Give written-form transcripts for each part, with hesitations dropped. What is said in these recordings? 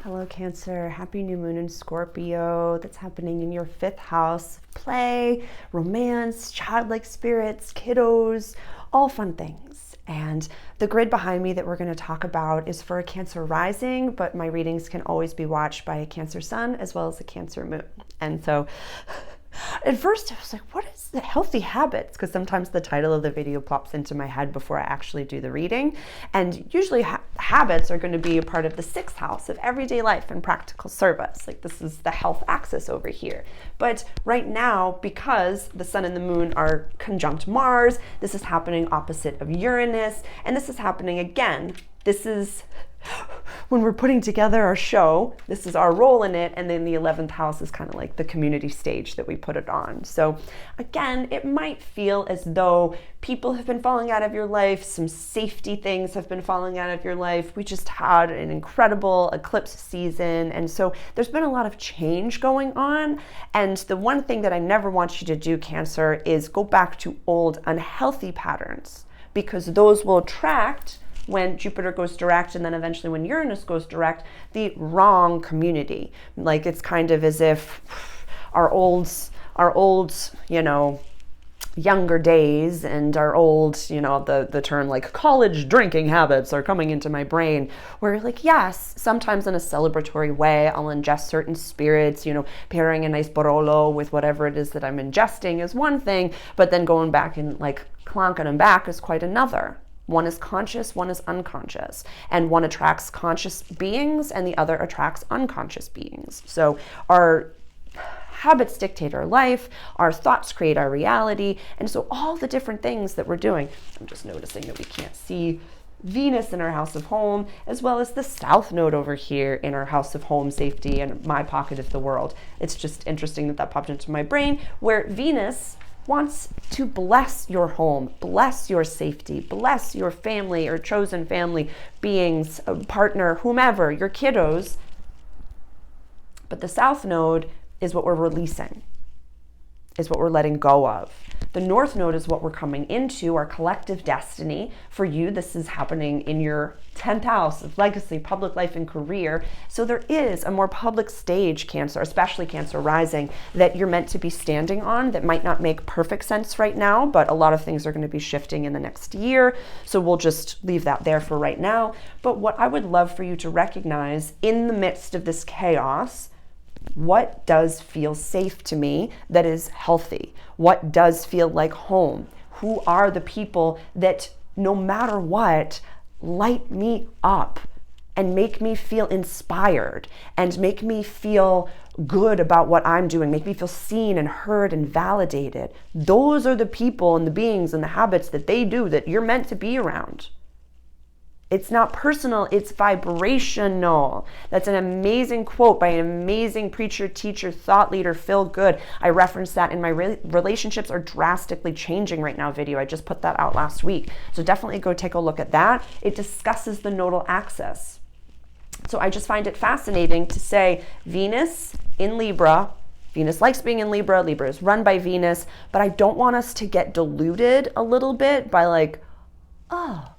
Hello, Cancer. Happy new moon in Scorpio. That's happening in your 5th house. Play, romance, childlike spirits, kiddos, all fun things. And the grid behind me that we're going to talk about is for a Cancer rising, but my readings can always be watched by a Cancer sun as well as a Cancer moon. And so at first I was like, what is the healthy habits? Because sometimes the title of the video pops into my head before I actually do the reading. And usually habits are going to be a part of the 6th house of everyday life and practical service. Like this is the health axis over here. But right now, because the sun and the moon are conjunct Mars, this is happening opposite of Uranus. And this is happening again. This is when we're putting together our show, this is our role in it, and then the 11th house is kind of like the community stage that we put it on. So again, it might feel as though people have been falling out of your life, some safety things have been falling out of your life. We just had an incredible eclipse season, and so there's been a lot of change going on. And the one thing that I never want you to do, Cancer, is go back to old unhealthy patterns, because those will attract, when Jupiter goes direct and then eventually when Uranus goes direct, the wrong community. Like it's kind of as if our old, younger days and our old, the term like college drinking habits are coming into my brain, where like, yes, sometimes in a celebratory way, I'll ingest certain spirits, pairing a nice Barolo with whatever it is that I'm ingesting is one thing, but then going back and like clonking them back is quite another. One is conscious, one is unconscious, and one attracts conscious beings and the other attracts unconscious beings. So our habits dictate our life, our thoughts create our reality, and so all the different things that we're doing. I'm just noticing that we can't see Venus in our house of home, as well as the South Node over here in our house of home safety and my pocket of the world. It's just interesting that popped into my brain, where Venus wants to bless your home, bless your safety, bless your family or chosen family beings, a partner, whomever, your kiddos. But the South Node is what we're releasing, is what we're letting go of. The North Node is what we're coming into, our collective destiny. For you, this is happening in your 10th house of legacy, public life, and career. So there is a more public stage, Cancer, especially Cancer rising, that you're meant to be standing on that might not make perfect sense right now, but a lot of things are going to be shifting in the next year. So we'll just leave that there for right now. But what I would love for you to recognize in the midst of this chaos, what does feel safe to me that is healthy? What does feel like home? Who are the people that, no matter what, light me up and make me feel inspired and make me feel good about what I'm doing, make me feel seen and heard and validated? Those are the people and the beings and the habits that they do that you're meant to be around. It's not personal, it's vibrational. That's an amazing quote by an amazing preacher, teacher, thought leader, Phil Good. I referenced that in my relationships are drastically changing right now video. I just put that out last week. So definitely go take a look at that. It discusses the nodal axis. So I just find it fascinating to say Venus in Libra. Venus likes being in Libra. Libra is run by Venus. But I don't want us to get diluted a little bit by like, oh,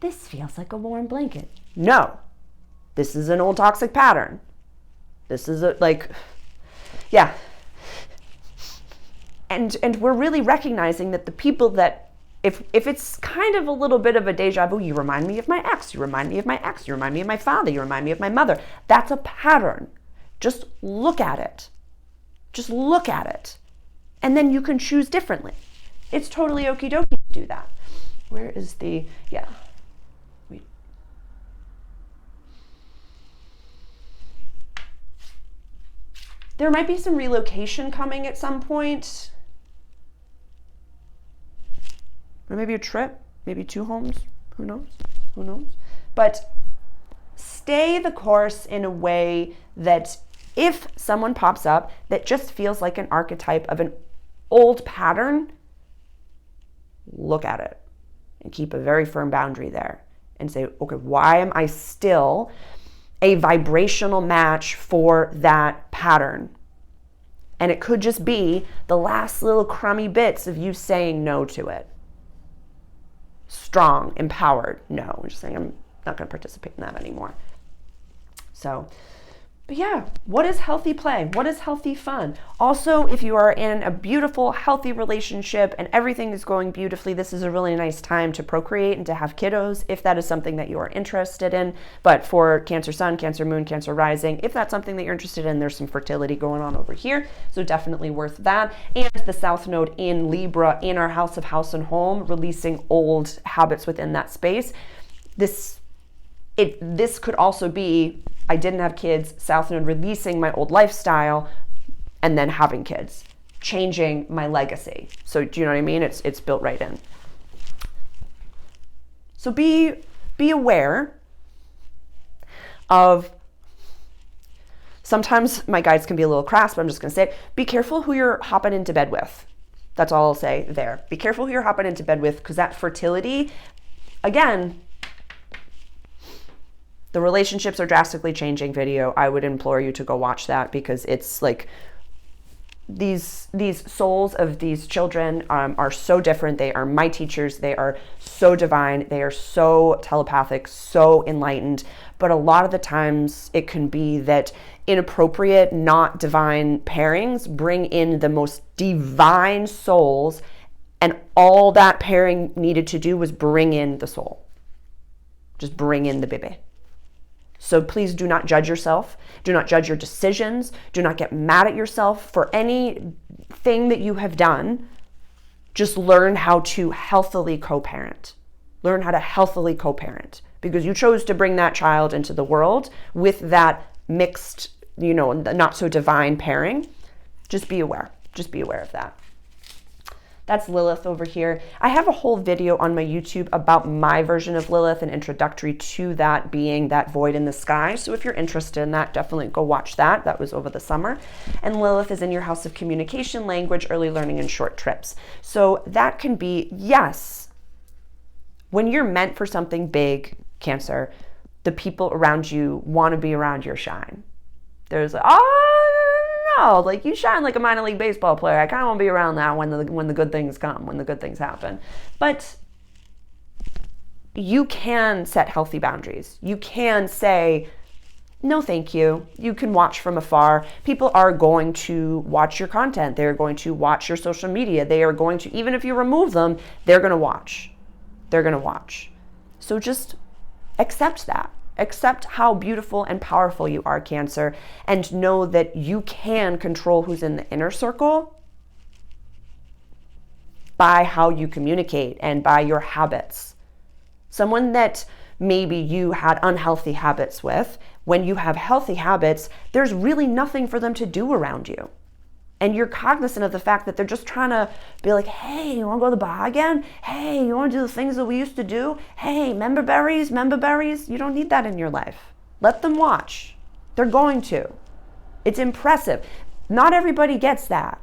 this feels like a warm blanket. No, this is an old toxic pattern. This is yeah. And we're really recognizing that the people that, if it's kind of a little bit of a deja vu, you remind me of my ex, you remind me of my ex, you remind me of my father, you remind me of my mother. That's a pattern. Just look at it. Just look at it. And then you can choose differently. It's totally okie dokie to do that. Where is the, yeah. There might be some relocation coming at some point. Or maybe a trip, maybe 2 homes. Who knows? Who knows? But stay the course in a way that if someone pops up that just feels like an archetype of an old pattern, look at it and keep a very firm boundary there and say, okay, why am I still a vibrational match for that pattern? And it could just be the last little crummy bits of you saying no to it. Strong, empowered, no. I'm just saying I'm not going to participate in that anymore. So, but yeah, what is healthy play? What is healthy fun? Also, if you are in a beautiful, healthy relationship and everything is going beautifully, this is a really nice time to procreate and to have kiddos, if that is something that you are interested in. But for Cancer Sun, Cancer Moon, Cancer Rising, if that's something that you're interested in, there's some fertility going on over here. So definitely worth that. And the South Node in Libra in our house of house and home, releasing old habits within that space. This could also be, I didn't have kids, South Node releasing my old lifestyle and then having kids, changing my legacy. So do you know what I mean? It's built right in. So be aware of, sometimes my guides can be a little crass, but I'm just going to say, be careful who you're hopping into bed with. That's all I'll say there. Be careful who you're hopping into bed with, because that fertility, again, the relationships are drastically changing video. I would implore you to go watch that, because it's like these souls of these children are so different. They are my teachers. They are so divine. They are so telepathic, so enlightened. But a lot of the times it can be that inappropriate, not divine pairings bring in the most divine souls, and all that pairing needed to do was bring in the soul. Just bring in the baby. So please do not judge yourself. Do not judge your decisions. Do not get mad at yourself for anything that you have done. Just learn how to healthily co-parent. Learn how to healthily co-parent, because you chose to bring that child into the world with that mixed, not so divine pairing. Just be aware. Just be aware of that. That's Lilith over here. I have a whole video on my YouTube about my version of Lilith, an introductory to that being that void in the sky. So if you're interested in that, definitely go watch that. That was over the summer. And Lilith is in your house of communication, language, early learning, and short trips. So that can be, yes, when you're meant for something big, Cancer, the people around you want to be around your shine. There's like, no, like you shine like a minor league baseball player. I kind of want to be around that when the good things come, when the good things happen. But you can set healthy boundaries. You can say, no, thank you. You can watch from afar. People are going to watch your content. They're going to watch your social media. They are going to, even if you remove them, they're going to watch. They're going to watch. So just accept that. Accept how beautiful and powerful you are, Cancer, and know that you can control who's in the inner circle by how you communicate and by your habits. Someone that maybe you had unhealthy habits with, when you have healthy habits, there's really nothing for them to do around you. And you're cognizant of the fact that they're just trying to be like, hey, you want to go to the bar again? Hey, you want to do the things that we used to do? Hey, member berries? You don't need that in your life. Let them watch. They're going to. It's impressive. Not everybody gets that.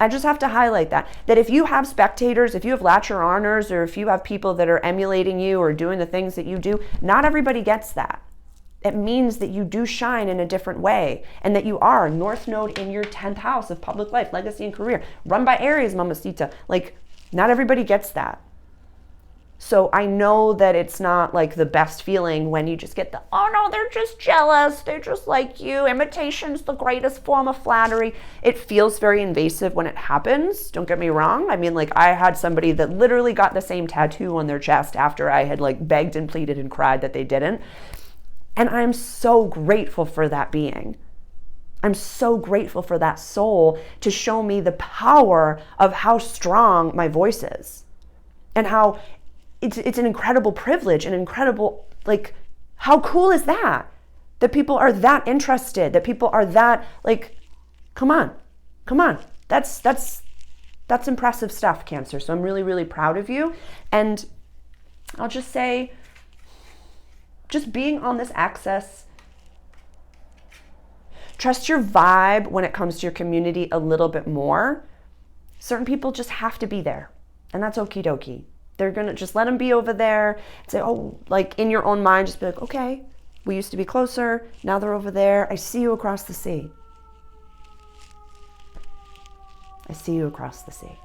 I just have to highlight that if you have spectators, if you have latcher honors, or if you have people that are emulating you or doing the things that you do, not everybody gets that. It means that you do shine in a different way, and that you are North Node in your 10th house of public life, legacy, and career, run by Aries, mamacita. Like, not everybody gets that. So I know that it's not like the best feeling when you just get the, oh no, they're just jealous. They're just like you. Imitation's the greatest form of flattery. It feels very invasive when it happens. Don't get me wrong. I mean, like, I had somebody that literally got the same tattoo on their chest after I had like begged and pleaded and cried that they didn't. And I'm so grateful for that being. I'm so grateful for that soul to show me the power of how strong my voice is, and how it's an incredible privilege, an incredible, like, how cool is that? That people are that interested, that people are that, like, come on. That's impressive stuff, Cancer. So I'm really, really proud of you. And I'll just say, just being on this axis, trust your vibe when it comes to your community a little bit more. Certain people just have to be there, and that's okie dokie. They're gonna just let them be over there and say, oh, like in your own mind, just be like, okay, we used to be closer, now they're over there. I see you across the sea. I see you across the sea.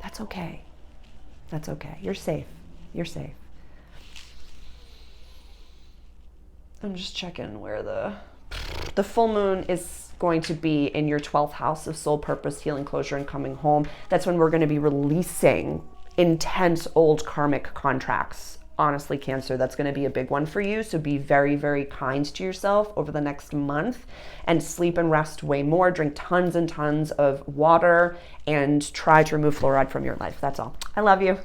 That's okay. That's okay. You're safe. You're safe. I'm just checking where the full moon is going to be in your 12th house of soul purpose, healing, closure, and coming home. That's when we're going to be releasing intense old karmic contracts. Honestly, Cancer, that's going to be a big one for you. So be very, very kind to yourself over the next month, and sleep and rest way more. Drink tons and tons of water, and try to remove fluoride from your life. That's all. I love you.